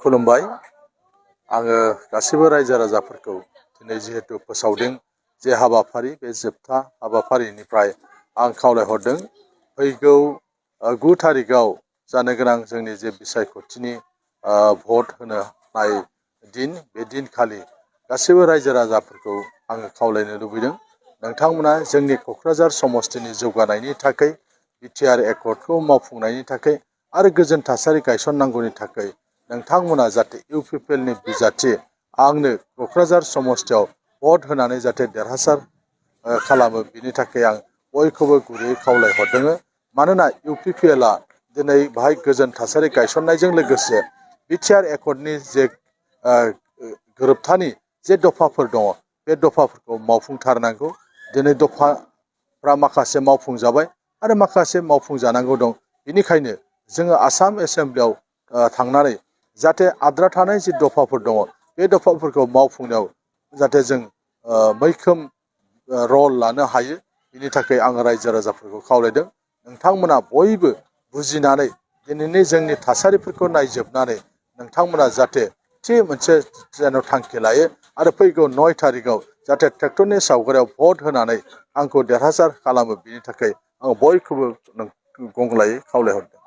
खुलुमबाय आङो गासिबो रायजो राजाफोरखौ दिनै जिहेतु फोसावदों जे हाबाफारि बे जोबथा हाबाफारिनिफ्राय आं खावलायहरदों फैगौ 9 थारिखआव जानो गोनां जोंनि जे बिसायख'थिनि भट होनाय दिन बे दिनखालि गासिबो रायजो राजाफोरखौ आङो खावलायनो लुबैदों नोंथांमोना जोंनि क'क्राझार समस्तिनि जौगानायनि थाखाय बिटिआर एकर्डखौ मावफुंनायनि थाखाय आरो गोजोन थासारि गायसननांगौनि थाखाय नोंथांमोना जाहाथे इउपिपिएलनि बिजाथि आंनो क'क्राझार समस्तियाव भट होनानै जाहाथे देरहासार खालामो बिनि थाखाय आं बयखौबो गुरैयै खावलायहरदों मानोना इउपिपिएलआ दिनै बाहाय गोजोन थासारि गायसननायजों लोगोसे बिटिआर एकर्डनि जे गोरोबथानि जे दफाफोर दङ बे दफाफोरखौ मावफुंथारनांगौ दिनै दफाफ्रा माखासे मावफुंजाबाय आरो माखासे मावफुंजानांगौ दं बेनिखायनो जोङो आसाम एसेमब्लियाव थांनानै जाहाथे आद्रा थानाय जि दफाफोर दङ बे दफाफोरखौ मावफुंनायाव जाहाथे जों मैखोम रल लानो हायो बिनि थाखाय आङो रायजो राजाफोरखौ खावलायदों नोंथांमोना बयबो बुजिनानै दिनैनि जोंनि थासारिफोरखौ नायजोबनानै नोंथांमोना जाहाथे थि मोनसे जेन' थांखि लायो आरो फैगौ 9 थारिखआव जाहाथे ट्रेक्टरनि सावगारियाव भट होनानै आंखौ देरहासार खालामो बिनि थाखाय आं बयखौबो गंग्लायै खावलायहरदों।